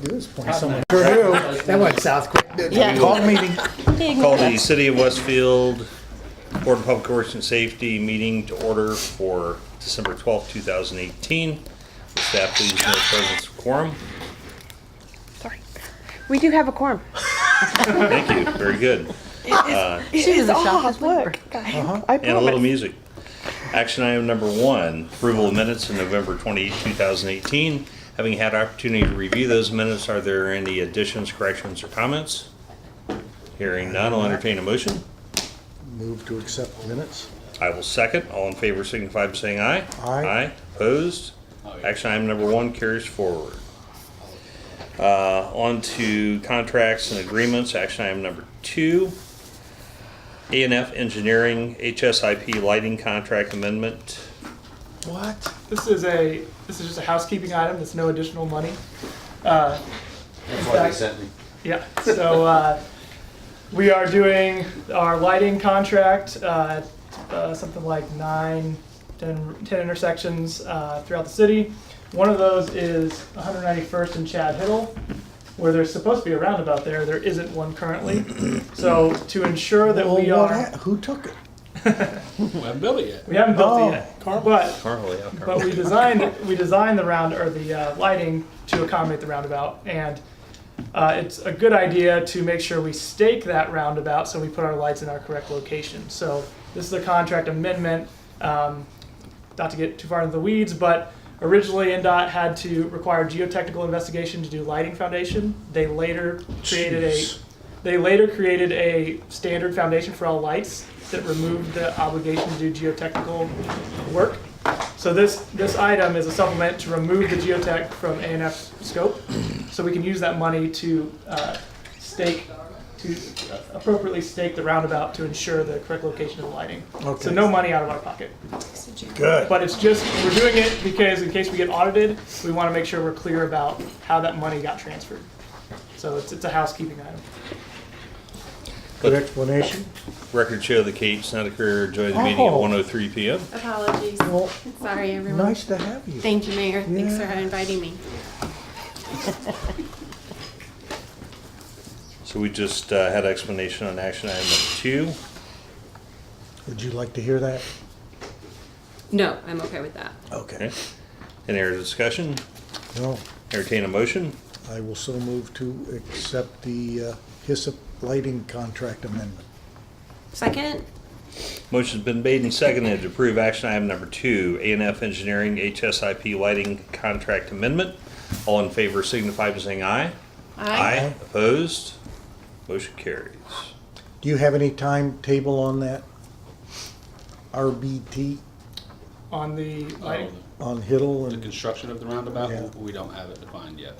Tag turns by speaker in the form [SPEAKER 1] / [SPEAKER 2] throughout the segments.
[SPEAKER 1] Do this point someone. Sure do. That went south quick.
[SPEAKER 2] Yeah.
[SPEAKER 1] Call meeting.
[SPEAKER 3] Call the City of Westfield Board of Public Works and Safety meeting to order for December 12th, 2018. The staff, please note presence of quorum.
[SPEAKER 2] Sorry. We do have a quorum.
[SPEAKER 3] Thank you, very good.
[SPEAKER 2] She was off. Look. I
[SPEAKER 3] And a little
[SPEAKER 2] promise.
[SPEAKER 3] music. Action item number 1, approval of minutes in November 28, 2018. Having had opportunity to review those minutes, are there any additions, corrections, or comments? Hearing none, I'll entertain a motion.
[SPEAKER 1] Move to accept minutes.
[SPEAKER 3] I will second. All in favor signify by saying aye.
[SPEAKER 1] Aye.
[SPEAKER 3] Aye. Opposed? Action item number 1 carries forward. On to contracts and agreements. Action item number 2. A&F Engineering HSIP Lighting Contract Amendment.
[SPEAKER 1] What?
[SPEAKER 4] This is just a housekeeping item. That's no additional money.
[SPEAKER 5] That's why they sent me.
[SPEAKER 4] Yeah. So we are doing our lighting contract at something like 10 intersections throughout the city. One of those is 191st and Chad Hiddle, where there's supposed to be a roundabout there. There isn't one currently. So to ensure that we
[SPEAKER 1] Well,
[SPEAKER 4] are,
[SPEAKER 1] who took it?
[SPEAKER 5] We haven't built it yet.
[SPEAKER 4] we haven't built
[SPEAKER 1] Oh.
[SPEAKER 4] it yet, but
[SPEAKER 3] Carl, yeah, Carl.
[SPEAKER 4] But we designed the lighting to accommodate the roundabout, and it's a good idea to make sure we stake that roundabout so we put our lights in our correct location. So this is a contract amendment, not to get too far into the weeds, but originally NDOT had to require geotechnical investigation to do lighting foundation. They later
[SPEAKER 1] Jeez.
[SPEAKER 4] created a standard foundation for all lights that removed the obligation to do geotechnical work. So this item is a supplement to remove the geotech from A&F's scope, so we can use that money to appropriately stake the roundabout to ensure the correct location of the lighting.
[SPEAKER 1] Okay.
[SPEAKER 4] So no money out of our pocket.
[SPEAKER 1] Good.
[SPEAKER 4] But it's just, we're doing it because in case we get audited, we want to make sure we're clear about how that money got transferred. So it's a housekeeping item.
[SPEAKER 1] Good explanation.
[SPEAKER 3] Record show that Kate Snedeker joined the meeting at
[SPEAKER 1] Oh.
[SPEAKER 3] 1:03 p.m.
[SPEAKER 6] Apologies.
[SPEAKER 1] Well,
[SPEAKER 6] Sorry, everyone.
[SPEAKER 1] nice to have you.
[SPEAKER 6] Thank you, Mayor. Thanks for
[SPEAKER 1] Yeah.
[SPEAKER 6] inviting me.
[SPEAKER 3] So we just had explanation on action item number 2.
[SPEAKER 1] Would you like to hear that?
[SPEAKER 6] No, I'm okay with that.
[SPEAKER 1] Okay.
[SPEAKER 3] Okay. Any other discussion?
[SPEAKER 1] No,
[SPEAKER 3] Entertain a motion.
[SPEAKER 1] I will so move to accept the HISP lighting contract amendment.
[SPEAKER 6] Second?
[SPEAKER 3] Motion's been made and seconded to approve action item number 2, A&F Engineering HSIP Lighting Contract Amendment. All in favor signify by saying aye.
[SPEAKER 1] Aye.
[SPEAKER 3] Opposed? Motion carries.
[SPEAKER 1] Do you have any timetable on that? RBT
[SPEAKER 4] On the lighting,
[SPEAKER 1] on Hiddle
[SPEAKER 5] The
[SPEAKER 1] and,
[SPEAKER 5] construction of the
[SPEAKER 1] Yeah.
[SPEAKER 5] roundabout, we don't have it defined yet.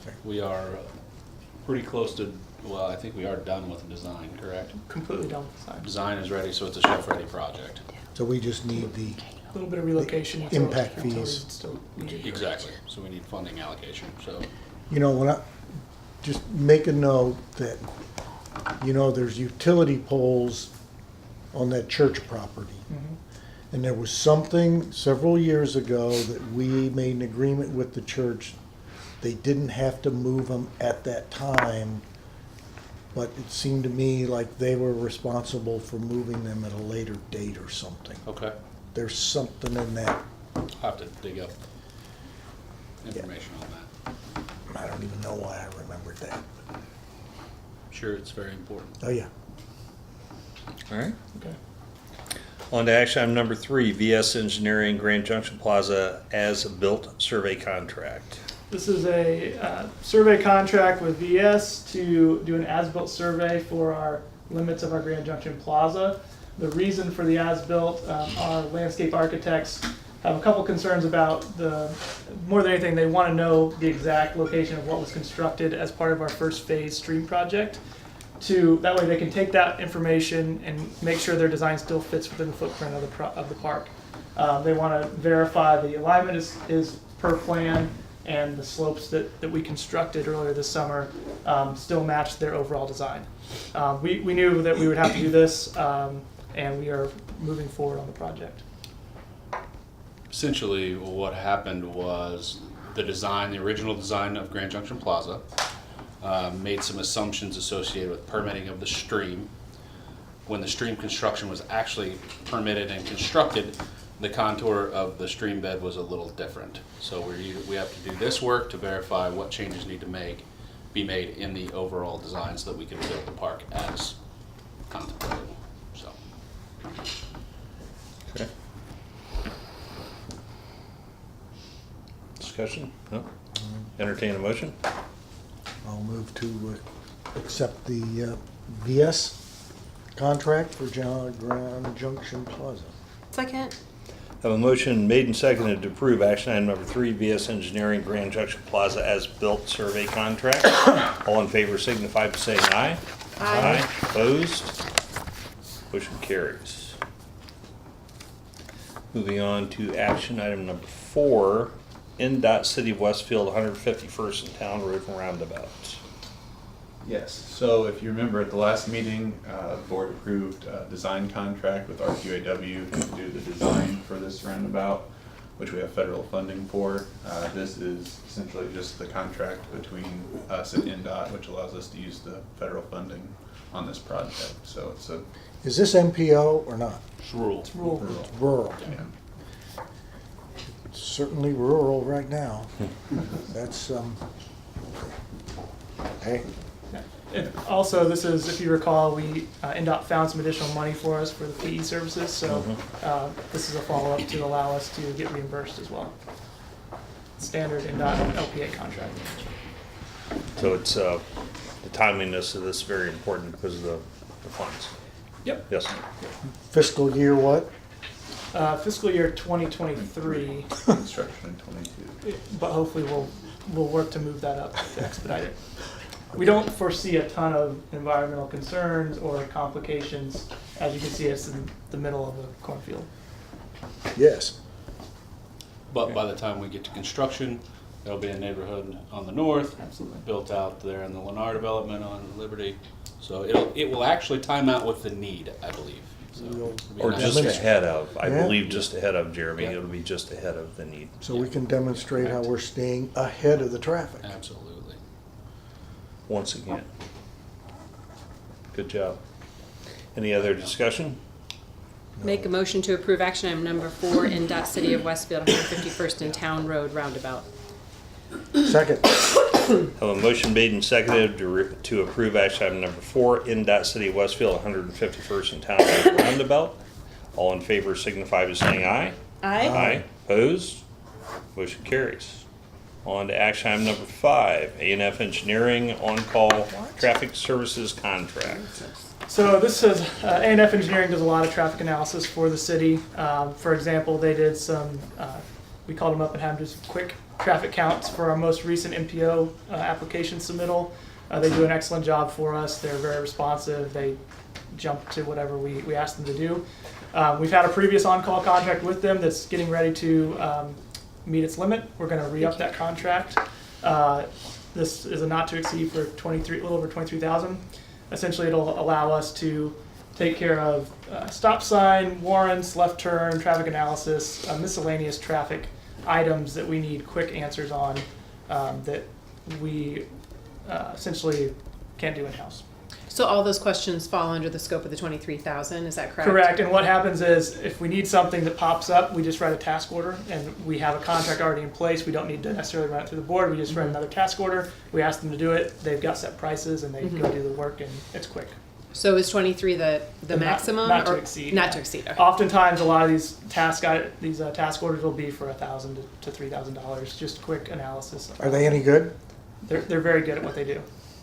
[SPEAKER 1] Okay.
[SPEAKER 5] We are pretty close to, well, I think we are done with the design, correct?
[SPEAKER 4] completely done with the sign.
[SPEAKER 5] Design is ready, so it's a shelf-ready project.
[SPEAKER 1] so we just need the,
[SPEAKER 4] A little bit of relocation.
[SPEAKER 1] Impact
[SPEAKER 4] utilities
[SPEAKER 1] fees.
[SPEAKER 4] still needed.
[SPEAKER 5] Exactly, so we need funding allocation, so.
[SPEAKER 1] when I, just make a note that, there's utility poles on that church property. And there was something several years ago that we made an agreement with the church. They didn't have to move them at that time, but it seemed to me like they were responsible for moving them at a later date or something.
[SPEAKER 5] Okay,
[SPEAKER 1] There's something in that,
[SPEAKER 5] I'll have to dig up information on that.
[SPEAKER 1] I don't even know why I remembered that.
[SPEAKER 5] I'm sure it's very important.
[SPEAKER 1] Oh, yeah.
[SPEAKER 3] All right.
[SPEAKER 4] Okay.
[SPEAKER 3] On to action item number 3, VS Engineering Grand Junction Plaza as-built survey contract.
[SPEAKER 4] This is a survey contract with VS to do an as-built survey for our limits of our Grand Junction Plaza. The reason for the as-built, our landscape architects have a couple concerns about more than anything, they want to know the exact location of what was constructed as part of our first phase stream project. That way they can take that information and make sure their design still fits within the footprint of the park. They want to verify the alignment is per plan, and the slopes that we constructed earlier this summer still match their overall design. We knew that we would have to do this, and we are moving forward on the project.
[SPEAKER 5] Essentially, what happened was the design, the original design of Grand Junction Plaza, made some assumptions associated with permitting of the stream. When the stream construction was actually permitted and constructed, the contour of the stream bed was a little different. So we have to do this work to verify what changes need to be made in the overall design so that we can build the park as contemplated, so.
[SPEAKER 3] Okay. Discussion? No? Entertain a motion?
[SPEAKER 1] I'll move to accept the VS contract for Grand Junction Plaza.
[SPEAKER 6] Second.
[SPEAKER 3] Have a motion made and seconded to approve action item number 3, VS Engineering Grand Junction Plaza as built survey contract. All in favor signify by saying aye.
[SPEAKER 6] Aye.
[SPEAKER 3] Opposed? Motion carries. Moving on to action item number 4, NDOT City of Westfield 151st and Town Road and Roundabout.
[SPEAKER 7] Yes, so if you remember at the last meeting, the board approved a design contract with RQAW to do the design for this roundabout, which we have federal funding for. This is essentially just the contract between us and NDOT, which allows us to use the federal funding on this project. So it's a
[SPEAKER 1] Is this MPO or not?
[SPEAKER 5] It's rural.
[SPEAKER 4] It's rule.
[SPEAKER 7] rural.
[SPEAKER 1] Rural.
[SPEAKER 7] Yeah.
[SPEAKER 1] It's certainly rural right now. That's, hey,
[SPEAKER 4] And also, this is, if you recall, NDOT found some additional money for us for the PE services, so this is a follow-up to allow us to get reimbursed as well. Standard NDOT LPA contract.
[SPEAKER 3] So it's, the timeliness of this is very important because of the funds.
[SPEAKER 4] Yep.
[SPEAKER 3] Yes.
[SPEAKER 1] fiscal year what?
[SPEAKER 4] Fiscal year 2023,
[SPEAKER 7] Construction in 22.
[SPEAKER 4] but hopefully we'll work to move that up to expedite it. We don't foresee a ton of environmental concerns or complications. As you can see, it's in the middle of a cornfield.
[SPEAKER 1] Yes.
[SPEAKER 5] But by the time we get to construction, there'll be a neighborhood on the north,
[SPEAKER 4] Absolutely.
[SPEAKER 5] built out there in the Lennar development on Liberty. So it will actually time out with the need, I believe. So it'll be
[SPEAKER 3] Or
[SPEAKER 5] nice.
[SPEAKER 3] just ahead of, I
[SPEAKER 1] Yeah.
[SPEAKER 3] believe just ahead of, Jeremy,
[SPEAKER 5] Yeah.
[SPEAKER 3] it'll be just ahead of the need.
[SPEAKER 1] So we can demonstrate how we're staying ahead of the traffic.
[SPEAKER 5] Absolutely.
[SPEAKER 3] Once again. Good job. Any other discussion?
[SPEAKER 6] Make a motion to approve action item number 4, NDOT City of Westfield 151st and Town Road Roundabout.
[SPEAKER 1] Second,
[SPEAKER 3] Have a motion made and seconded to approve action item number 4, NDOT City of Westfield 151st and Town Road Roundabout. All in favor signify by saying aye. Aye. Opposed? Motion carries. On to action item number 5, A&F Engineering on-call traffic services contract.
[SPEAKER 4] So this is, A&F Engineering does a lot of traffic analysis for the city. For example, they did some, we called them up and had them do some quick traffic counts for our most recent MPO application submittal. They do an excellent job for us. They're very responsive. They jump to whatever we ask them to do. We've had a previous on-call contract with them that's getting ready to meet its limit. We're going to re-up that contract. This is a not to exceed for a little over 23,000. Essentially, it'll allow us to take care of stop sign, warrants, left turn, traffic analysis, miscellaneous traffic items that we need quick answers on that we essentially can't do in-house.
[SPEAKER 6] So all those questions fall under the scope of the 23,000, is that correct?
[SPEAKER 4] Correct, and what happens is, if we need something that pops up, we just write a task order, and we have a contract already in place, we don't need to necessarily run it through the board, we just write another task order, we ask them to do it, they've got set prices, and they go do the work, and it's quick.
[SPEAKER 6] So is 23 the
[SPEAKER 4] Not-
[SPEAKER 6] maximum?
[SPEAKER 4] not to
[SPEAKER 6] or-
[SPEAKER 4] exceed.
[SPEAKER 6] Not to exceed, okay.
[SPEAKER 4] Oftentimes, a lot of these task orders will be for $1,000 to $3,000, just quick analysis.
[SPEAKER 1] are they any good?
[SPEAKER 4] They're very good at what they do.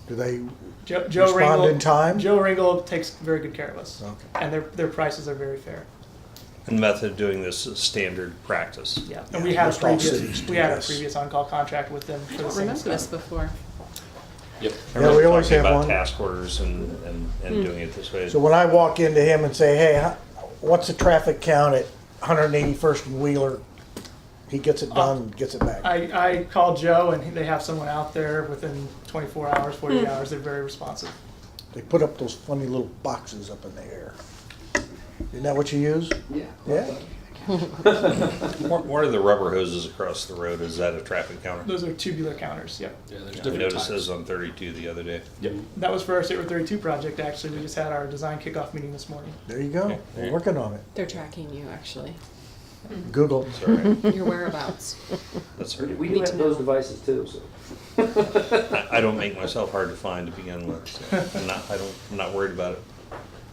[SPEAKER 1] Do they
[SPEAKER 4] Joe
[SPEAKER 1] respond in
[SPEAKER 4] Ringel,
[SPEAKER 1] time?
[SPEAKER 4] Joe Ringel takes very good care of us,
[SPEAKER 1] Okay.
[SPEAKER 4] and their prices are very fair.
[SPEAKER 3] And the method of doing this is standard practice.
[SPEAKER 4] Yeah,
[SPEAKER 1] Yeah,
[SPEAKER 4] and we had a
[SPEAKER 1] most all cities
[SPEAKER 4] previous,
[SPEAKER 1] do
[SPEAKER 4] we had a
[SPEAKER 1] this.
[SPEAKER 4] previous on-call contract with them
[SPEAKER 6] I
[SPEAKER 4] for the
[SPEAKER 6] don't
[SPEAKER 4] same
[SPEAKER 6] remember this
[SPEAKER 4] stuff.
[SPEAKER 6] before.
[SPEAKER 5] Yep.
[SPEAKER 3] I
[SPEAKER 1] Yeah, we
[SPEAKER 3] remember
[SPEAKER 1] always
[SPEAKER 3] talking
[SPEAKER 1] have
[SPEAKER 3] about
[SPEAKER 1] one.
[SPEAKER 3] task orders and doing it this way.
[SPEAKER 1] So when I walk into him and say, hey, what's the traffic count at 181st and Wheeler? He gets it done, and gets it back.
[SPEAKER 4] I called Joe, and they have someone out there within 24 hours, 48 hours. They're very responsive.
[SPEAKER 1] They put up those funny little boxes up in the air. Isn't that what you use?
[SPEAKER 8] Yeah.
[SPEAKER 1] Yeah.
[SPEAKER 3] What are the rubber hoses across the road? Is that a traffic counter?
[SPEAKER 4] Those are tubular counters, yep.
[SPEAKER 5] Yeah, there's
[SPEAKER 3] We
[SPEAKER 5] different
[SPEAKER 3] noticed
[SPEAKER 5] types.
[SPEAKER 3] those on 32 the other day.
[SPEAKER 4] That was for our State Road 32 project, actually. We just had our design kickoff meeting this morning.
[SPEAKER 1] There you go.
[SPEAKER 3] Okay.
[SPEAKER 1] We're working on it.
[SPEAKER 6] They're tracking you, actually,
[SPEAKER 1] Google.
[SPEAKER 3] That's all right.
[SPEAKER 6] your whereabouts.
[SPEAKER 3] That's all right.
[SPEAKER 8] We
[SPEAKER 6] Need
[SPEAKER 8] do
[SPEAKER 6] to
[SPEAKER 8] have
[SPEAKER 6] know.
[SPEAKER 8] those devices too, so.
[SPEAKER 3] I don't make myself hard to find to begin with. So I'm not worried about it.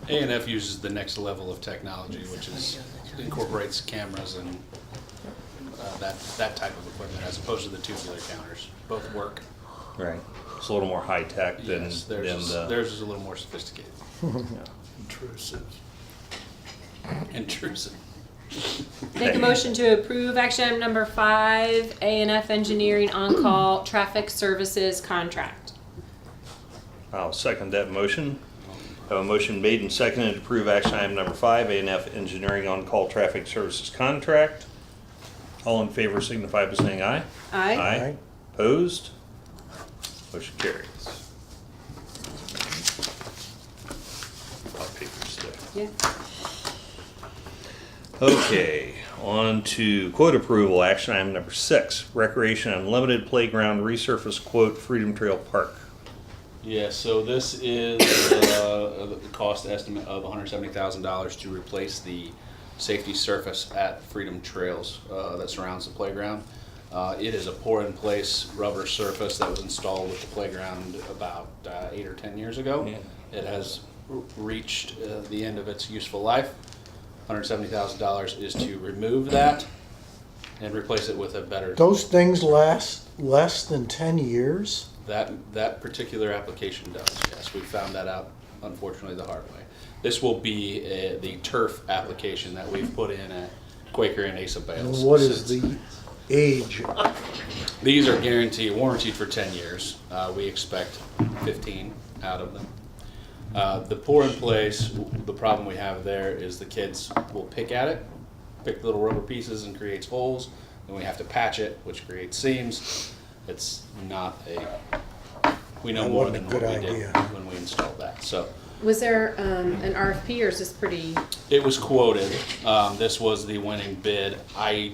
[SPEAKER 5] A&F uses the next level of technology, which is incorporates cameras and that type of equipment as opposed to the tubular counters. Both work.
[SPEAKER 3] Right. It's a little more high tech than,
[SPEAKER 5] Yes,
[SPEAKER 3] than
[SPEAKER 5] theirs is a little more sophisticated.
[SPEAKER 8] Intrusive.
[SPEAKER 5] Intrusive.
[SPEAKER 6] Make a motion to approve action item number 5, A&F Engineering on-call traffic services contract.
[SPEAKER 3] I'll second that motion. Have a motion made and seconded to approve action item number 5, A&F Engineering on-call traffic services contract. All in favor signify by saying aye.
[SPEAKER 6] Aye.
[SPEAKER 1] Aye.
[SPEAKER 3] Opposed? Motion carries. Paper stick.
[SPEAKER 6] Yeah.
[SPEAKER 3] Okay, on to quote approval, action item number 6, Recreation Unlimited Playground Resurface Quote, Freedom Trail Park.
[SPEAKER 5] Yeah, so this is the cost estimate of $170,000 to replace the safety surface at Freedom Trails that surrounds the playground. It is a pour-in-place rubber surface that was installed with the playground about 8 or 10 years ago.
[SPEAKER 3] Yeah.
[SPEAKER 5] It has reached the end of its useful life. $170,000 is to remove that and replace it with a better.
[SPEAKER 1] Those things last less than 10 years?
[SPEAKER 5] That particular application does, yes. We found that out, unfortunately, the hard way. This will be the turf application that we've put in at Quaker and Asa
[SPEAKER 1] And
[SPEAKER 5] Bales.
[SPEAKER 1] what is the age?
[SPEAKER 5] These are warranted for 10 years. We expect 15 out of them. The pour in place, the problem we have there is the kids will pick at it, pick little rubber pieces and creates holes. Then we have to patch it, which creates seams. It's not we know
[SPEAKER 1] That
[SPEAKER 5] more
[SPEAKER 1] wasn't
[SPEAKER 5] than
[SPEAKER 1] a
[SPEAKER 5] what
[SPEAKER 1] good
[SPEAKER 5] we did
[SPEAKER 1] idea.
[SPEAKER 5] when we installed that. So
[SPEAKER 6] Was there an RFP or is this pretty,
[SPEAKER 5] it was quoted. This was the winning bid. I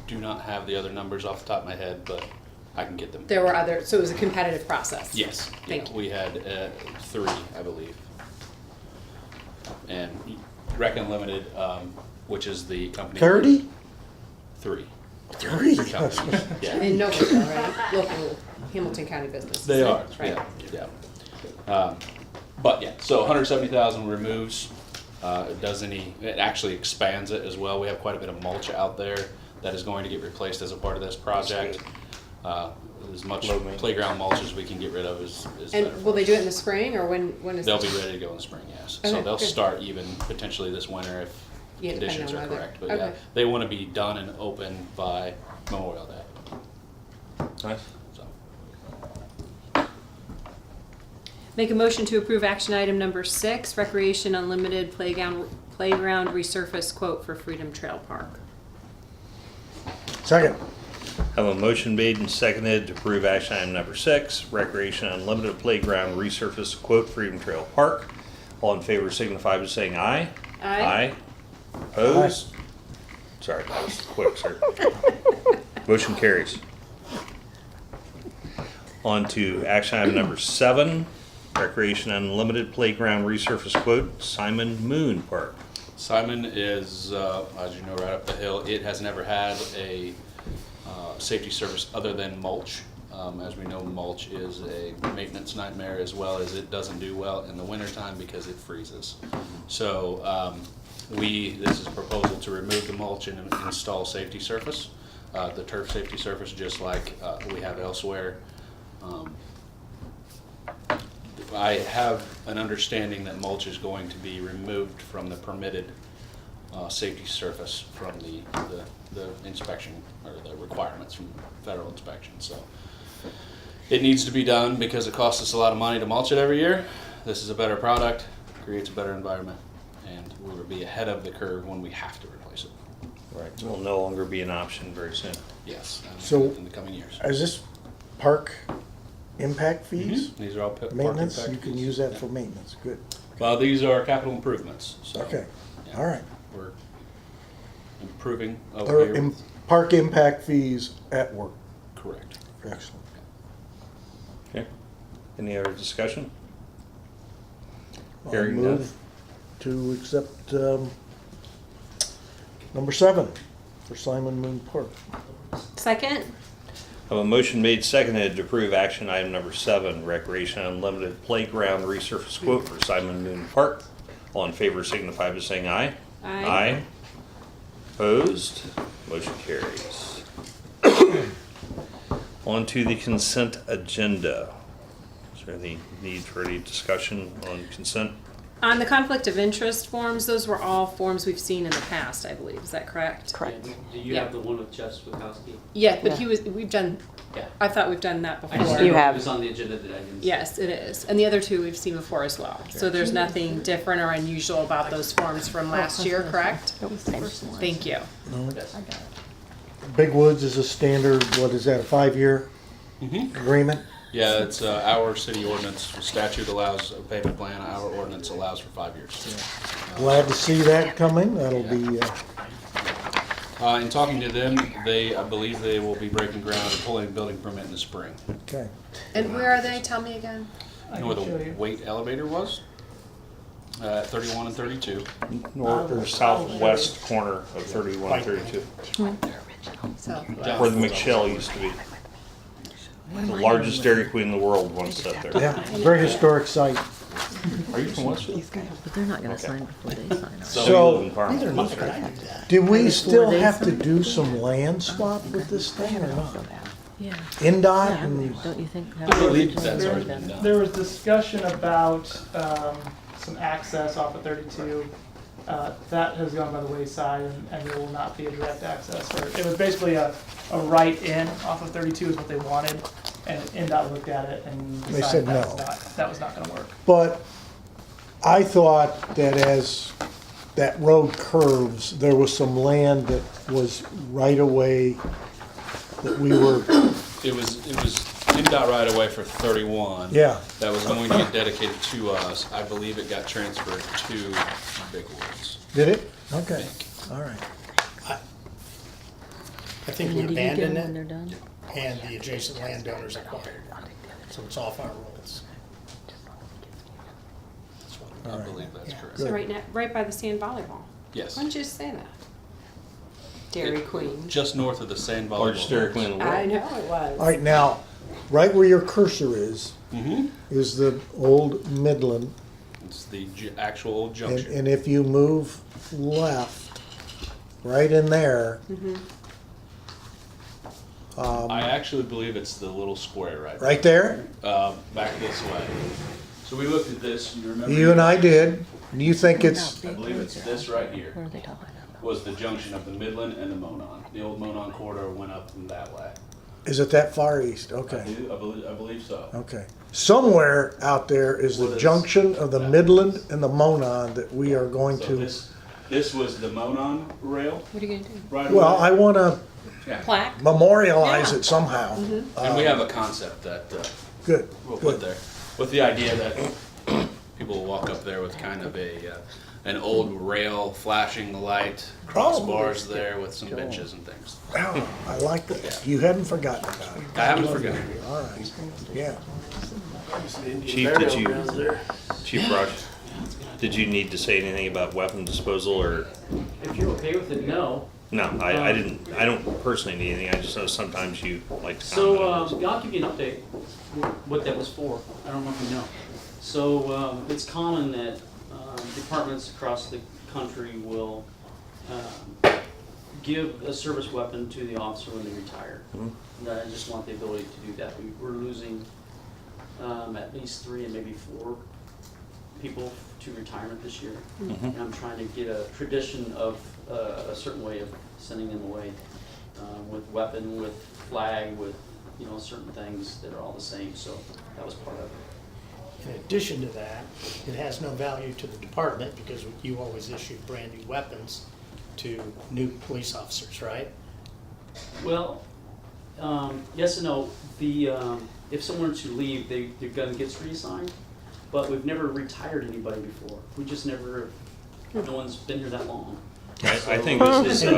[SPEAKER 5] do not have the other numbers off the top of my head, but I can get them.
[SPEAKER 6] there were other, so it was a competitive process?
[SPEAKER 5] Yes.
[SPEAKER 6] Thank
[SPEAKER 5] Yeah,
[SPEAKER 6] you.
[SPEAKER 5] we had 3, I believe. And Reckon Limited, which is the company.
[SPEAKER 1] 30?
[SPEAKER 5] 3.
[SPEAKER 1] 30?
[SPEAKER 5] companies. Yeah,
[SPEAKER 6] In Noblesville, right? Local Hamilton County business.
[SPEAKER 5] they are,
[SPEAKER 6] Right.
[SPEAKER 5] yeah. But yeah, so 170,000 removes, it actually expands it as well. We have quite a bit of mulch out there that is going to get replaced as a part of this project. As much
[SPEAKER 3] Low maintenance.
[SPEAKER 5] playground mulch as we can get rid of is better.
[SPEAKER 6] And will they do it in the spring or when is?
[SPEAKER 5] They'll be ready to go in the spring, yes. So
[SPEAKER 6] Okay,
[SPEAKER 5] they'll
[SPEAKER 6] good.
[SPEAKER 5] start even potentially this winter if
[SPEAKER 6] Yeah, depending
[SPEAKER 5] conditions
[SPEAKER 6] on
[SPEAKER 5] are
[SPEAKER 6] weather.
[SPEAKER 5] correct. But yeah,
[SPEAKER 6] Okay.
[SPEAKER 5] they want to be done and open by Memorial Day.
[SPEAKER 3] Nice.
[SPEAKER 5] So
[SPEAKER 6] Make a motion to approve action item number 6, Recreation Unlimited Playground Resurface Quote for Freedom Trail Park.
[SPEAKER 1] Second.
[SPEAKER 3] Have a motion made and seconded to approve action item number 6, Recreation Unlimited Playground Resurface Quote, Freedom Trail Park. All in favor signify by saying aye.
[SPEAKER 6] Aye.
[SPEAKER 3] Opposed? Sorry, that was quick, sir. Motion carries. On to action item number 7, Recreation Unlimited Playground Resurface Quote, Simon Moon Park.
[SPEAKER 5] Simon is, as you know, right up the hill. It has never had a safety service other than mulch. As we know, mulch is a maintenance nightmare as well as it doesn't do well in the wintertime because it freezes. So this is a proposal to remove the mulch and install safety surface, the turf safety surface, just like we have elsewhere. I have an understanding that mulch is going to be removed from the permitted safety surface from the inspection or the requirements from federal inspection. So it needs to be done because it costs us a lot of money to mulch it every year. This is a better product, creates a better environment, and we will be ahead of the curve when we have to replace it.
[SPEAKER 3] Right. It will no longer be an option very soon.
[SPEAKER 5] Yes,
[SPEAKER 1] So-
[SPEAKER 5] in the coming years.
[SPEAKER 1] Is this park impact fees?
[SPEAKER 5] These are all park
[SPEAKER 1] Maintenance?
[SPEAKER 5] impact
[SPEAKER 1] You can
[SPEAKER 5] fees.
[SPEAKER 1] use that
[SPEAKER 5] Yeah.
[SPEAKER 1] for maintenance. Good.
[SPEAKER 5] Well, these are capital improvements. So,
[SPEAKER 1] Okay.
[SPEAKER 5] yeah,
[SPEAKER 1] All right.
[SPEAKER 5] improving
[SPEAKER 1] Or
[SPEAKER 5] over here.
[SPEAKER 1] park impact fees at work.
[SPEAKER 5] Correct.
[SPEAKER 1] Excellent.
[SPEAKER 3] Okay. Any other discussion?
[SPEAKER 1] I
[SPEAKER 3] Hearing none.
[SPEAKER 1] move to accept number 7 for Simon Moon Park.
[SPEAKER 6] Second?
[SPEAKER 3] I have a motion made seconded to approve action item number 7, Recreation Unlimited Playground Resurface Quote for Simon Moon Park. All in favor signify by saying aye.
[SPEAKER 6] Aye.
[SPEAKER 3] Opposed? Motion carries. On to the consent agenda. Is there any need for any discussion on consent?
[SPEAKER 6] On the conflict of interest forms, those were all forms we've seen in the past, I believe. Is that correct?
[SPEAKER 2] Correct.
[SPEAKER 9] Do you
[SPEAKER 6] Yeah.
[SPEAKER 9] have the one with Jeff Swikowski?
[SPEAKER 6] Yeah, but
[SPEAKER 2] Yeah.
[SPEAKER 6] we've done,
[SPEAKER 9] Yeah.
[SPEAKER 6] I thought we've done that
[SPEAKER 9] I just
[SPEAKER 6] before.
[SPEAKER 9] didn't
[SPEAKER 2] You
[SPEAKER 9] know if
[SPEAKER 2] have.
[SPEAKER 9] it was on the agenda that I didn't see.
[SPEAKER 6] Yes, it is. And the other two we've seen before as well. So there's nothing different or unusual about those forms from last year, correct? Thank you.
[SPEAKER 9] Yes.
[SPEAKER 1] Big Woods is a standard, what is that, a 5-year agreement?
[SPEAKER 5] Yeah, it's our city ordinance. Statute allows a payment plan. Our ordinance allows for 5 years.
[SPEAKER 1] Glad to see that coming. That'll be,
[SPEAKER 5] In talking to them, I believe they will be breaking ground and pulling a building permit in the spring.
[SPEAKER 1] okay.
[SPEAKER 6] And where are they? Tell me again.
[SPEAKER 4] I
[SPEAKER 5] You know where
[SPEAKER 4] can show
[SPEAKER 5] the
[SPEAKER 4] you.
[SPEAKER 5] weight elevator was? 31 and 32.
[SPEAKER 3] North or southwest corner of 31, 32.
[SPEAKER 6] So,
[SPEAKER 3] Where the McShell used to be. The largest Dairy Queen in the world once sat there.
[SPEAKER 1] Yeah, very historic site.
[SPEAKER 3] Are you from Westfield?
[SPEAKER 10] But they're not gonna
[SPEAKER 3] Okay.
[SPEAKER 10] sign before they sign off.
[SPEAKER 1] So-
[SPEAKER 3] we live in Carmel.
[SPEAKER 1] Do we
[SPEAKER 10] Before
[SPEAKER 1] still
[SPEAKER 10] they
[SPEAKER 1] have to
[SPEAKER 10] sign.
[SPEAKER 1] do some land swap with this thing or not?
[SPEAKER 10] Yeah.
[SPEAKER 1] NDOT
[SPEAKER 10] Yeah,
[SPEAKER 1] and,
[SPEAKER 10] don't you think?
[SPEAKER 5] I believe that's already been done.
[SPEAKER 4] There was discussion about some access off of 32. That has gone by the wayside, and there will not be a direct access. Or it was basically a right in off of 32 is what they wanted, and NDOT looked at it and
[SPEAKER 1] They said
[SPEAKER 4] decided
[SPEAKER 1] no.
[SPEAKER 4] that was not going to work.
[SPEAKER 1] but I thought that as that road curves, there was some land that was right away that we were,
[SPEAKER 5] It was MDOT right away for 31.
[SPEAKER 1] yeah.
[SPEAKER 5] That was going to get dedicated to us. I believe it got transferred to Big Woods.
[SPEAKER 1] Did it? Okay, all right.
[SPEAKER 11] I think
[SPEAKER 10] And
[SPEAKER 11] we
[SPEAKER 10] then do you get them
[SPEAKER 11] abandoned
[SPEAKER 10] when they're
[SPEAKER 11] it
[SPEAKER 10] done?
[SPEAKER 11] and the adjacent landowners acquired it. So it's off our rolls. That's what-
[SPEAKER 5] I believe that's
[SPEAKER 11] Yeah.
[SPEAKER 5] correct.
[SPEAKER 6] so right by the sand volleyball.
[SPEAKER 5] Yes.
[SPEAKER 6] Why don't you just say that? Dairy Queen.
[SPEAKER 5] Just north of the sand
[SPEAKER 3] Largest Dairy Queen in the
[SPEAKER 6] I
[SPEAKER 3] world.
[SPEAKER 6] know it was.
[SPEAKER 1] All right, now, right where your cursor is
[SPEAKER 5] Mm-hmm.
[SPEAKER 1] the old Midland.
[SPEAKER 5] It's the actual old
[SPEAKER 1] And,
[SPEAKER 5] junction.
[SPEAKER 1] and if you move left, right in there,
[SPEAKER 5] I actually believe it's the little square right
[SPEAKER 1] right there,
[SPEAKER 5] back this way. So we looked at this, you remember?
[SPEAKER 1] you and I did, do you think it's,
[SPEAKER 5] I believe it's this right here,
[SPEAKER 10] What are they talking about?
[SPEAKER 5] was the junction of the Midland and the Monon. The old Monon corridor went up from that way.
[SPEAKER 1] is it that far east? Okay,
[SPEAKER 5] I believe so.
[SPEAKER 1] okay. Somewhere out there is
[SPEAKER 5] Well,
[SPEAKER 1] the
[SPEAKER 5] it's-
[SPEAKER 1] junction of the Midland and the Monon that we are going
[SPEAKER 5] So
[SPEAKER 1] to,
[SPEAKER 5] this was the Monon rail
[SPEAKER 6] What are you gonna do?
[SPEAKER 5] right away.
[SPEAKER 1] well, I wanna
[SPEAKER 5] Yeah.
[SPEAKER 6] Plaque?
[SPEAKER 1] memorialize
[SPEAKER 6] Yeah.
[SPEAKER 1] it somehow.
[SPEAKER 5] And we have a concept that
[SPEAKER 1] Good,
[SPEAKER 5] we'll put
[SPEAKER 1] good.
[SPEAKER 5] there, with the idea that people will walk up there with kind of an old rail flashing light, crossbars there with some benches and things.
[SPEAKER 1] Oh, I like that. You hadn't forgotten about it.
[SPEAKER 5] I haven't forgotten.
[SPEAKER 1] All right, yeah.
[SPEAKER 3] Chief Rush, did you need to say anything about weapon disposal or?
[SPEAKER 9] If you're okay with it, no.
[SPEAKER 3] No, I didn't, I don't personally need anything, I just know sometimes you like to comment
[SPEAKER 9] So,
[SPEAKER 3] on this.
[SPEAKER 9] yeah, I'll give you an update, what that was for. I don't know if you know. So, it's common that departments across the country will give a service weapon to the officer when they retire. And I just want the ability to do that. We're losing at least 3 and maybe 4 people to retirement this year. And I'm trying to get a tradition of a certain way of sending them away with weapon, with flag, with, you know, certain things that are all the same. So that was part of it.
[SPEAKER 11] In addition to that, it has no value to the department because you always issue brand new weapons to new police officers, right?
[SPEAKER 9] Well, yes and no. If someone were to leave, their gun gets reassigned, but we've never retired anybody before. We just never, no one's been here that long.
[SPEAKER 3] I think this is,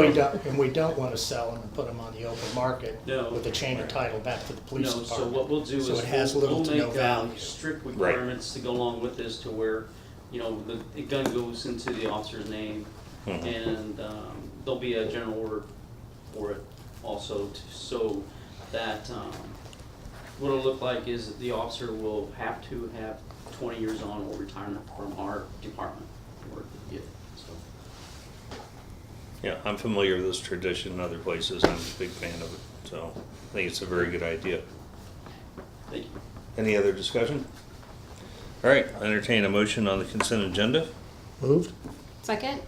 [SPEAKER 11] And we don't want to sell them and put them on the open market
[SPEAKER 9] No.
[SPEAKER 11] with the chain of title back to the police
[SPEAKER 9] No,
[SPEAKER 11] department.
[SPEAKER 9] so what we'll do is
[SPEAKER 11] So it has
[SPEAKER 9] we'll
[SPEAKER 11] little to no
[SPEAKER 9] make
[SPEAKER 11] value.
[SPEAKER 9] strict requirements to go along with this to where, you know, the gun goes into the officer's name,
[SPEAKER 3] Mhm.
[SPEAKER 9] and there'll be a general order for it also, so that what it'll look like is that the officer will have to have 20 years on or retirement from our department in order to get it, so.
[SPEAKER 3] yeah, I'm familiar with this tradition in other places. I'm a big fan of it, so I think it's a very good idea.
[SPEAKER 9] Thank you.
[SPEAKER 3] Any other discussion? All right, I entertain a motion on the consent agenda.
[SPEAKER 1] Moved?
[SPEAKER 6] Second?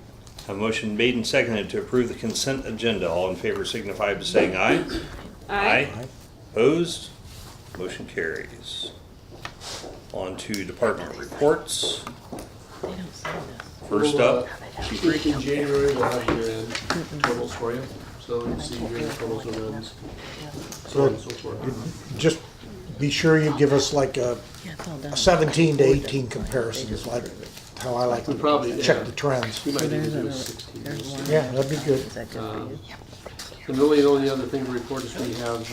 [SPEAKER 3] A motion made and seconded to approve the consent agenda. All in favor signify by saying aye.
[SPEAKER 6] Aye.
[SPEAKER 3] Opposed? Motion carries. On to department reports.
[SPEAKER 10] They don't say this.
[SPEAKER 3] First up,
[SPEAKER 8] In January, we'll have year-end totals for you, so you can see year-end totals and ends, so on and so forth.
[SPEAKER 1] Just be sure you give us like a
[SPEAKER 10] Yeah, it's all done.
[SPEAKER 1] 17 to 18 comparisons, like how I like
[SPEAKER 8] We probably,
[SPEAKER 1] to check
[SPEAKER 8] yeah.
[SPEAKER 1] the trends.
[SPEAKER 8] We might
[SPEAKER 10] So
[SPEAKER 8] even
[SPEAKER 10] there's
[SPEAKER 8] do a
[SPEAKER 10] another,
[SPEAKER 8] 16.
[SPEAKER 10] there's one.
[SPEAKER 1] Yeah, that'd be good.
[SPEAKER 10] Is that good for you?
[SPEAKER 8] And really, the only other thing to report is we have,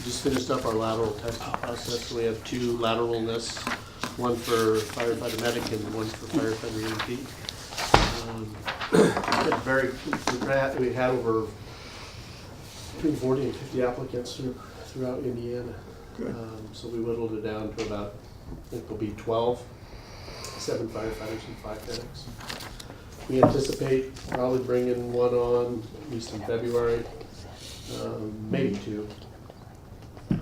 [SPEAKER 8] just finished up our lateral testing process, so we have 2 lateral lists, one for firefighter medic and one for firefighter EMT. We had over between 40 and 50 applicants throughout Indiana. So we whittled it down to about, I think there'll be 12, 7 firefighters and 5 medics. We anticipate probably bringing one on, at least in February, maybe 2. So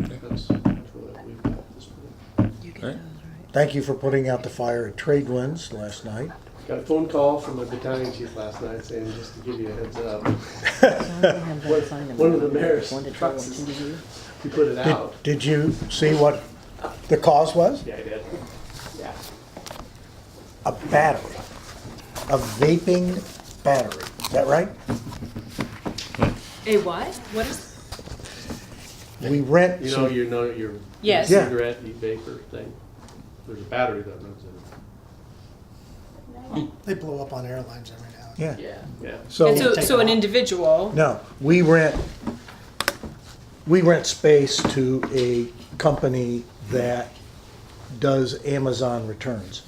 [SPEAKER 8] that's what we've got at this point.
[SPEAKER 10] You get
[SPEAKER 3] Right.
[SPEAKER 10] those, right?
[SPEAKER 1] Thank you for putting out the fire at Trade Winds last night.
[SPEAKER 8] Got a phone call from a battalion chief last night saying, just to give you a heads up,
[SPEAKER 10] So I have that signed
[SPEAKER 8] one of the
[SPEAKER 10] and
[SPEAKER 8] mayor's
[SPEAKER 10] one to Joel
[SPEAKER 8] trucks
[SPEAKER 10] and
[SPEAKER 8] is-
[SPEAKER 10] two to you.
[SPEAKER 8] we put it out.
[SPEAKER 1] Did you see what the cause was?
[SPEAKER 8] Yeah, I did. Yeah.
[SPEAKER 1] A battery. A vaping battery. Is that right?
[SPEAKER 6] A what? What is?
[SPEAKER 1] We rent
[SPEAKER 8] You
[SPEAKER 1] some.
[SPEAKER 8] know your
[SPEAKER 6] Yes.
[SPEAKER 1] Yeah.
[SPEAKER 8] cigarette, e-vapor thing. There's a battery that runs in
[SPEAKER 11] They blow up on airlines every now and then.
[SPEAKER 1] Yeah.
[SPEAKER 9] Yeah.
[SPEAKER 8] it. Yeah.
[SPEAKER 1] So,
[SPEAKER 6] And so,
[SPEAKER 11] Take
[SPEAKER 6] so
[SPEAKER 11] it
[SPEAKER 6] an
[SPEAKER 11] off.
[SPEAKER 6] individual.
[SPEAKER 1] no, we rent space to a company that does Amazon returns.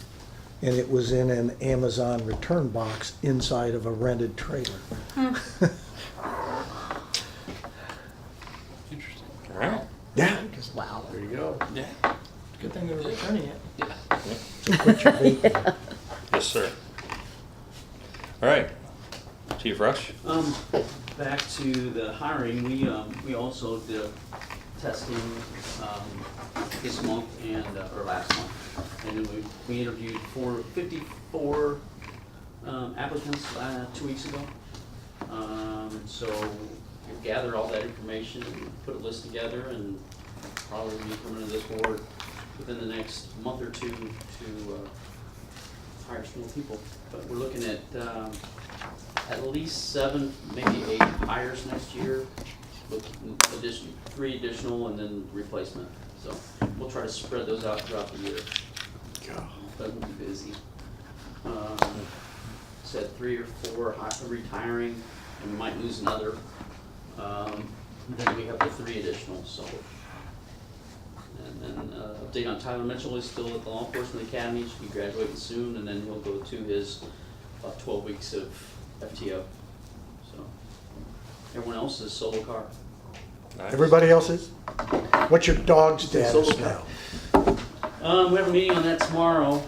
[SPEAKER 1] And it was in an Amazon return box inside of a rented trailer.
[SPEAKER 3] all right.
[SPEAKER 1] Yeah.
[SPEAKER 10] Wow.
[SPEAKER 8] There you go.
[SPEAKER 4] Good thing they were returning it.
[SPEAKER 1] Quit your vaping.
[SPEAKER 3] Yes, sir. All right. Chief Rush?
[SPEAKER 9] Back to the hiring, we also did testing, this month and, or last month. And then we interviewed 54, applicants, 2 weeks ago. So we've gathered all that information, and put a list together, and probably be coming to this board within the next month or 2 to, hire some more people. But we're looking at least 7, maybe 8 hires next year, with 3 additional and then replacement. So we'll try to spread those out throughout the year. But we'll be busy. Said 3 or 4 retiring, and we might lose another. Then we have the 3 additional, so. And then update on Tyler Mitchell is still at the Law Enforcement Academy, should be graduating soon, and then he'll go to his about 12 weeks of FTO. So everyone else is solo car.
[SPEAKER 3] Nice.
[SPEAKER 1] Everybody else's? What's your dog status
[SPEAKER 8] Solo
[SPEAKER 1] now?
[SPEAKER 9] We have a meeting on that tomorrow.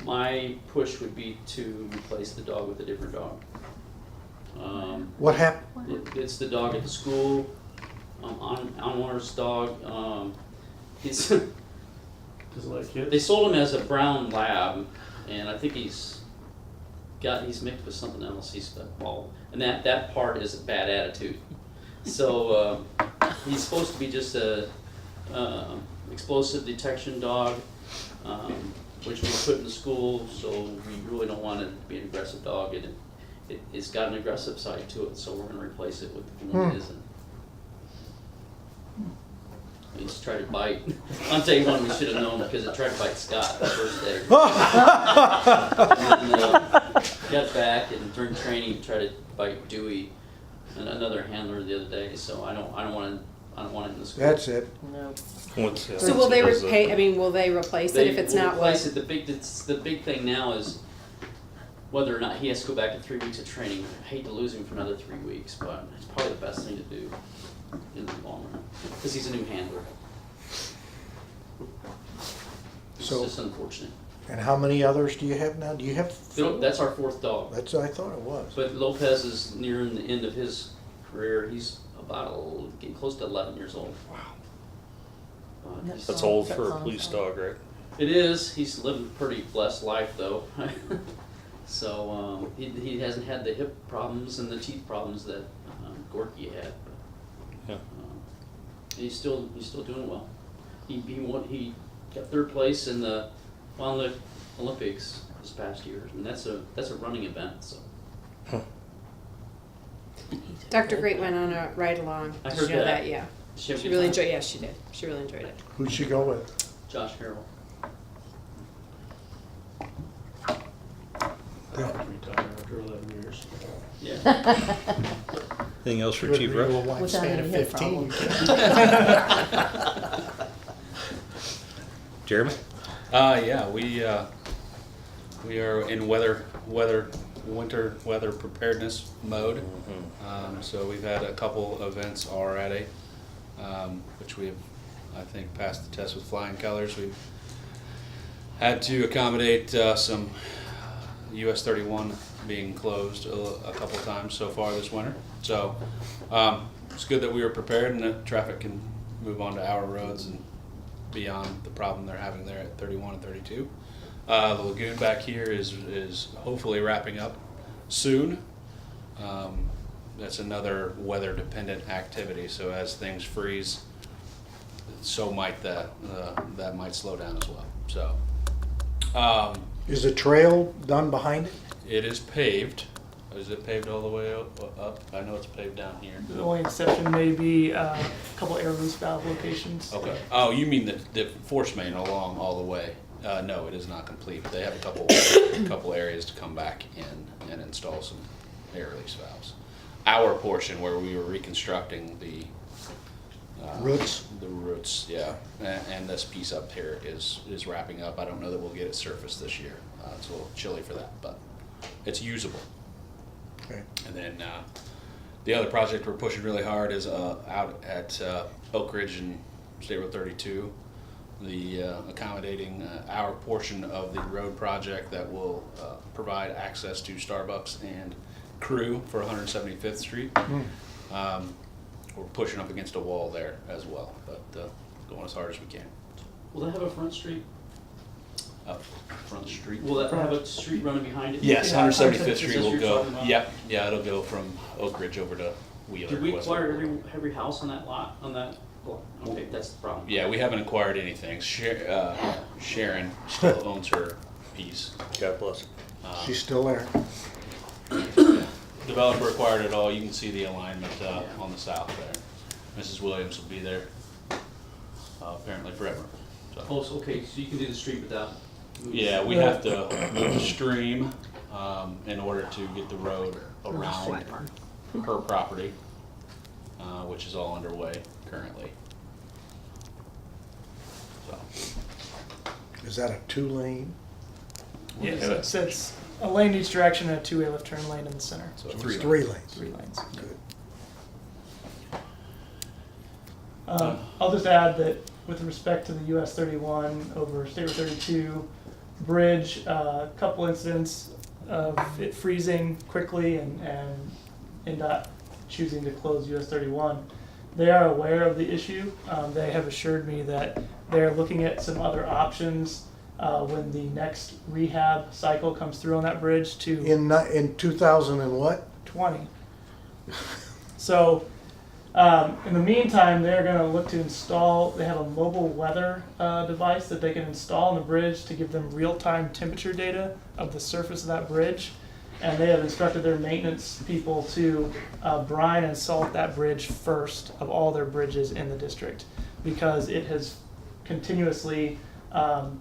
[SPEAKER 9] My push would be to replace the dog with a different dog.
[SPEAKER 1] What happened?
[SPEAKER 9] It's the dog at the school, on owner's dog. He's
[SPEAKER 8] Doesn't like
[SPEAKER 9] They
[SPEAKER 8] kids.
[SPEAKER 9] sold him as a brown lab, and I think he's mixed with something else. And that part is a bad attitude. So he's supposed to be just a explosive detection dog, which we put in the school. So we really don't want it to be an aggressive dog, and it's got an aggressive side to it. So we're going to replace it with the one that isn't. It's tried to bite. I'll tell you one we should have known because it tried to bite Scott the first day. And then, got back and during training tried to bite Dewey and another handler the other day. So I don't want it in the school.
[SPEAKER 1] That's it.
[SPEAKER 10] No.
[SPEAKER 3] What's
[SPEAKER 6] So will they will they replace it if it's not
[SPEAKER 9] replace
[SPEAKER 6] what?
[SPEAKER 9] it. The big thing now is whether or not he has to go back to 3 weeks of training. I hate to lose him for another 3 weeks, but it's probably the best thing to do in the long run because he's a new handler. It's
[SPEAKER 1] So-
[SPEAKER 9] just unfortunate.
[SPEAKER 1] And how many others do you have now? Do you have?
[SPEAKER 9] That's our 4th dog.
[SPEAKER 1] That's what I thought it was.
[SPEAKER 9] But Lopez is nearing the end of his career. He's about getting close to 11 years old.
[SPEAKER 3] Wow.
[SPEAKER 9] He's-
[SPEAKER 3] That's old for a police dog, right?
[SPEAKER 9] It is. He's living a pretty blessed life, though. So he hasn't had the hip problems and the teeth problems that Gorky had.
[SPEAKER 3] Yeah.
[SPEAKER 9] He's still doing well. He got 3rd place in the Olympics this past year, and that's a running event. So
[SPEAKER 6] Dr. Great went on a ride along.
[SPEAKER 9] I
[SPEAKER 6] Did
[SPEAKER 9] heard
[SPEAKER 6] you know
[SPEAKER 9] that.
[SPEAKER 6] Yeah.
[SPEAKER 9] She have a
[SPEAKER 6] She
[SPEAKER 9] good
[SPEAKER 6] really
[SPEAKER 9] time?
[SPEAKER 6] enjoyed. Yeah, she did. She really enjoyed it.
[SPEAKER 1] Who'd she go with?
[SPEAKER 9] Josh Harrell.
[SPEAKER 8] Retire after 11 years.
[SPEAKER 9] Yeah.
[SPEAKER 3] Anything else for
[SPEAKER 11] Good
[SPEAKER 3] Chief
[SPEAKER 11] real
[SPEAKER 3] Rush?
[SPEAKER 10] Without
[SPEAKER 11] lifespan
[SPEAKER 10] any
[SPEAKER 11] of
[SPEAKER 10] hip
[SPEAKER 11] 15.
[SPEAKER 3] Jeremy?
[SPEAKER 5] Yeah, we are in winter weather preparedness mode. So we've had a couple events already, which we have, I think, passed the test with flying colors. We've had to accommodate some US 31 being closed a couple times so far this winter. So it's good that we were prepared and that traffic can move on to our roads and beyond the problem they're having there at 31 and 32. The lagoon back here is hopefully wrapping up soon. That's another weather dependent activity. So as things freeze, so might that might slow down as well. So
[SPEAKER 1] Is the trail done behind it?
[SPEAKER 5] it is paved. Is it paved all the way up? I know it's paved down here.
[SPEAKER 4] The only exception may be a couple air loose valve locations.
[SPEAKER 5] Okay. Oh, you mean the force main along all the way? No, it is not complete. They have a couple areas to come back in and install some air release valves. Our portion where we were reconstructing the
[SPEAKER 1] Roots?
[SPEAKER 5] The roots, yeah. And this piece up here is wrapping up. I don't know that we'll get it surfaced this year. It's a little chilly for that, but it's usable.
[SPEAKER 1] Okay.
[SPEAKER 5] And then the other project we're pushing really hard is out at Oak Ridge and State Road 32, the accommodating our portion of the road project that will provide access to Starbucks and Crew for 175th Street. We're pushing up against a wall there as well, but going as hard as we can.
[SPEAKER 9] Will that have a front street?
[SPEAKER 5] Up Front Street.
[SPEAKER 9] Will that have a street running behind it?
[SPEAKER 5] Yes,
[SPEAKER 4] Yeah,
[SPEAKER 5] 175th Street will
[SPEAKER 9] You're
[SPEAKER 5] go.
[SPEAKER 9] talking about?
[SPEAKER 5] Yep, yeah, it'll go from Oak Ridge over to Wheeler.
[SPEAKER 9] Did we
[SPEAKER 5] Westwood.
[SPEAKER 9] acquire every house on that lot, on that block? Okay, that's the problem.
[SPEAKER 5] Yeah, we haven't acquired anything. Sharon still owns her piece.
[SPEAKER 3] God bless.
[SPEAKER 1] She's still there.
[SPEAKER 5] Developer acquired it all. You can see the alignment on the south there. Mrs. Williams will be there apparently forever. So.
[SPEAKER 9] Oh, so, okay, so you can do the street without.
[SPEAKER 5] Yeah, we have to move the stream in order to get the road around her property, which is all underway currently. So.
[SPEAKER 1] Is that a 2-lane?
[SPEAKER 4] Yes, it's a lane each direction and a 2-way left turn lane in the center.
[SPEAKER 5] So
[SPEAKER 1] So
[SPEAKER 5] three
[SPEAKER 1] it's
[SPEAKER 5] lanes.
[SPEAKER 1] 3 lanes.
[SPEAKER 4] 3 lanes.
[SPEAKER 1] Good.
[SPEAKER 4] I'll just add that with respect to the US 31 over State Road 32 bridge, a couple incidents of it freezing quickly and NDOT choosing to close US 31. They are aware of the issue. They have assured me that they're looking at some other options when the next rehab cycle comes through on that bridge to
[SPEAKER 1] In 2000 and what?
[SPEAKER 4] 20. So, in the meantime, they're going to look to install, they have a mobile weather device that they can install on the bridge to give them real-time temperature data of the surface of that bridge. And they have instructed their maintenance people to brine and salt that bridge first of all their bridges in the district. because it has continuously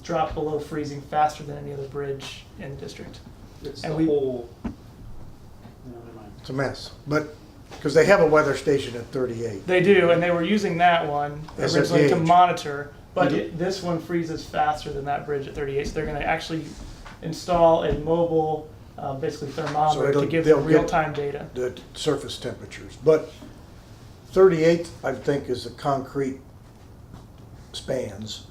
[SPEAKER 4] dropped below freezing faster than any other bridge in the district.
[SPEAKER 9] It's
[SPEAKER 4] And
[SPEAKER 9] the
[SPEAKER 4] we-
[SPEAKER 9] whole, never mind.
[SPEAKER 1] It's a mess, but, because they have a weather station at 38.
[SPEAKER 4] They do, and they were using that one
[SPEAKER 1] As a
[SPEAKER 4] originally to
[SPEAKER 1] gauge.
[SPEAKER 4] monitor, but
[SPEAKER 1] Mhm.
[SPEAKER 4] this one freezes faster than that bridge at 38, so they're gonna actually install a mobile, basically thermometer
[SPEAKER 1] it'll-
[SPEAKER 4] to give
[SPEAKER 1] they'll
[SPEAKER 4] them
[SPEAKER 1] get-
[SPEAKER 4] real-time data.
[SPEAKER 1] The surface temperatures, but 38, I think, is the concrete spans.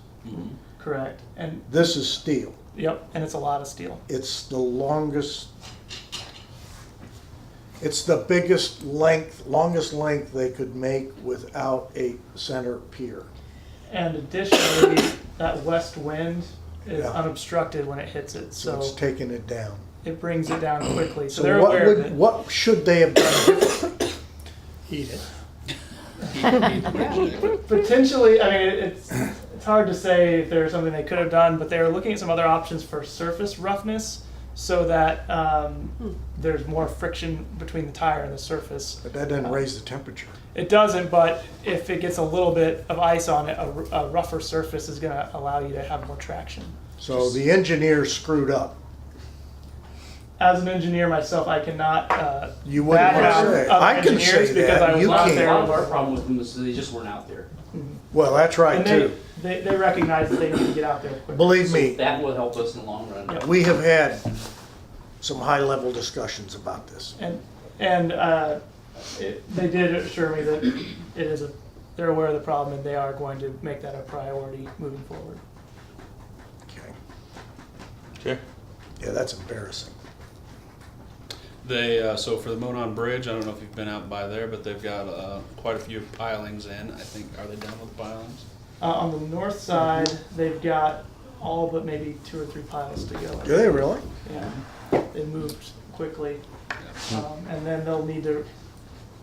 [SPEAKER 4] Correct, and,
[SPEAKER 1] This is steel.
[SPEAKER 4] yep, and it's a lot of steel.
[SPEAKER 1] It's the longest, it's the biggest length, longest length they could make without a center pier.
[SPEAKER 4] And additionally, that west wind is
[SPEAKER 1] Yeah.
[SPEAKER 4] unobstructed when it hits it,
[SPEAKER 1] So
[SPEAKER 4] so
[SPEAKER 1] it's taking it down.
[SPEAKER 4] it brings it down quickly, so
[SPEAKER 1] So
[SPEAKER 4] they're
[SPEAKER 1] what
[SPEAKER 4] aware of
[SPEAKER 1] would,
[SPEAKER 4] it.
[SPEAKER 1] what should they have done differently?
[SPEAKER 11] Eat it.
[SPEAKER 4] Potentially, I mean, it's hard to say if there's something they could have done, but they were looking at some other options for surface roughness so that there's more friction between the tire and the surface.
[SPEAKER 1] But that doesn't raise the temperature.
[SPEAKER 4] It doesn't, but if it gets a little bit of ice on it, a rougher surface is going to allow you to have more traction.
[SPEAKER 1] So the engineer screwed up.
[SPEAKER 4] As an engineer myself, I cannot
[SPEAKER 1] You wouldn't
[SPEAKER 4] bad
[SPEAKER 1] wanna
[SPEAKER 4] out
[SPEAKER 1] say.
[SPEAKER 4] other
[SPEAKER 1] I can
[SPEAKER 4] engineers
[SPEAKER 1] say
[SPEAKER 4] because
[SPEAKER 1] that.
[SPEAKER 4] I was
[SPEAKER 1] You
[SPEAKER 4] not
[SPEAKER 1] can't.
[SPEAKER 9] A lot of
[SPEAKER 4] there.
[SPEAKER 9] our problem with them is they just weren't out there.
[SPEAKER 1] Well, that's right
[SPEAKER 4] And
[SPEAKER 1] too.
[SPEAKER 4] they recognize that they need to get out there quickly.
[SPEAKER 1] Believe
[SPEAKER 9] So
[SPEAKER 1] me,
[SPEAKER 9] that will help us in the long run.
[SPEAKER 4] Yep.
[SPEAKER 1] we have had some high-level discussions about this.
[SPEAKER 4] And they did assure me that it is they're aware of the problem and they are going to make that a priority moving forward.
[SPEAKER 1] Okay.
[SPEAKER 3] Okay.
[SPEAKER 1] Yeah, that's embarrassing.
[SPEAKER 5] They, so for the Monon Bridge, I don't know if you've been out by there, but they've got quite a few pilings in. I think, are they done with the pilings?
[SPEAKER 4] On the north side, they've got all but maybe 2 or 3 piles to go.
[SPEAKER 1] Do they really?
[SPEAKER 4] Yeah, they moved quickly. And then they'll need to,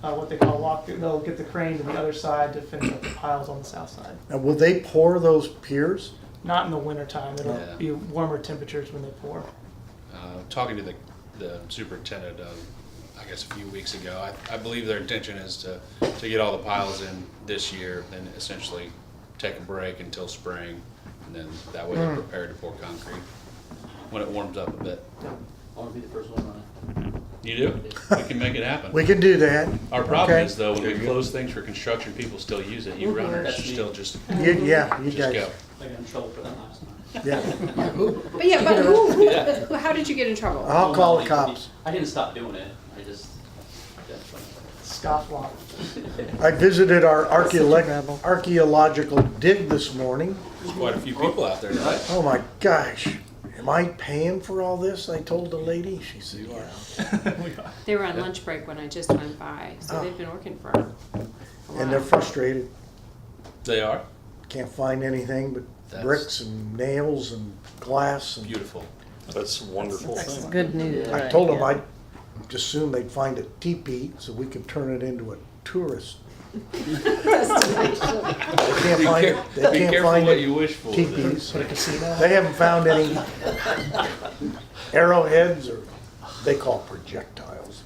[SPEAKER 4] what they call walk, they'll get the crane to the other side to finish up the piles on the south side.
[SPEAKER 1] Now, will they pour those piers?
[SPEAKER 4] Not in the wintertime, it'll
[SPEAKER 5] Yeah.
[SPEAKER 4] be warmer temperatures when they pour.
[SPEAKER 5] Talking to the superintendent, I guess a few weeks ago, I believe their intention is to get all the piles in this year, then essentially take a break until spring, and then that way they're prepared to pour concrete when it warms up a bit.
[SPEAKER 9] I want to be the first one on it.
[SPEAKER 5] You do? We can make it happen.
[SPEAKER 1] We can do that.
[SPEAKER 5] Our problem
[SPEAKER 1] Okay.
[SPEAKER 5] is though, when we close things for construction, people still use it. You runners
[SPEAKER 9] That's me.
[SPEAKER 5] still just
[SPEAKER 1] Yeah, you
[SPEAKER 5] just
[SPEAKER 1] guys.
[SPEAKER 5] go.
[SPEAKER 9] I got in trouble for that last time.
[SPEAKER 1] Yeah,
[SPEAKER 6] But yeah, but who, how did you get in trouble?
[SPEAKER 1] I'll call the cops.
[SPEAKER 9] I didn't stop doing it. I just.
[SPEAKER 4] Scofflaw.
[SPEAKER 1] I visited our
[SPEAKER 10] Such a rebel.
[SPEAKER 1] archaeological dig this morning.
[SPEAKER 5] There's quite a few people out there tonight.
[SPEAKER 1] Oh my gosh, am I paying for all this? I told the lady. She said, yeah.
[SPEAKER 6] They were on lunch break when I just went by, so they've been working for a
[SPEAKER 1] And they're
[SPEAKER 6] while.
[SPEAKER 1] frustrated.
[SPEAKER 5] They are
[SPEAKER 1] Can't find anything but
[SPEAKER 5] That's-
[SPEAKER 1] bricks and nails and glass. And
[SPEAKER 5] beautiful.
[SPEAKER 3] That's a wonderful thing.
[SPEAKER 10] Good news,
[SPEAKER 1] I
[SPEAKER 10] right?
[SPEAKER 1] told them
[SPEAKER 10] yeah.
[SPEAKER 1] I'd just assume they'd find a teepee so we could turn it into a tourist. They can't find it. They
[SPEAKER 5] Be
[SPEAKER 1] can't
[SPEAKER 5] careful
[SPEAKER 1] find
[SPEAKER 5] what
[SPEAKER 1] it.
[SPEAKER 5] you wish for.
[SPEAKER 1] Teepees.
[SPEAKER 11] Put a casino.
[SPEAKER 1] They haven't found any arrowheads or they call projectiles.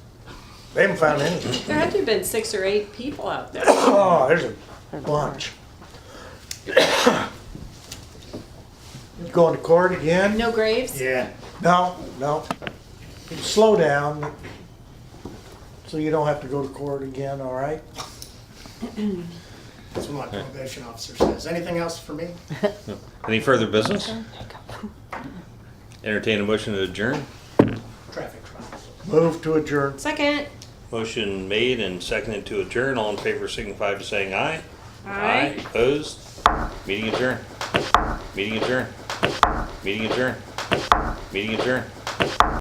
[SPEAKER 1] They haven't found any.
[SPEAKER 6] There had to have been 6 or 8 people out there.
[SPEAKER 1] Oh, there's a bunch. Going to court again?
[SPEAKER 6] No graves?
[SPEAKER 11] Yeah.
[SPEAKER 1] No, no. Slow down, so you don't have to go to court again, all right?
[SPEAKER 11] That's what my probation officer says. Anything else for me?
[SPEAKER 3] Any further business? Entertain a motion to adjourn.
[SPEAKER 11] Traffic trials.
[SPEAKER 1] Move to adjourn.
[SPEAKER 6] Second.
[SPEAKER 3] Motion made and seconded to adjourn. All in favor signify by saying aye.
[SPEAKER 6] Aye.
[SPEAKER 3] Opposed? Meeting adjourned. Meeting adjourned. Meeting adjourned. Meeting adjourned.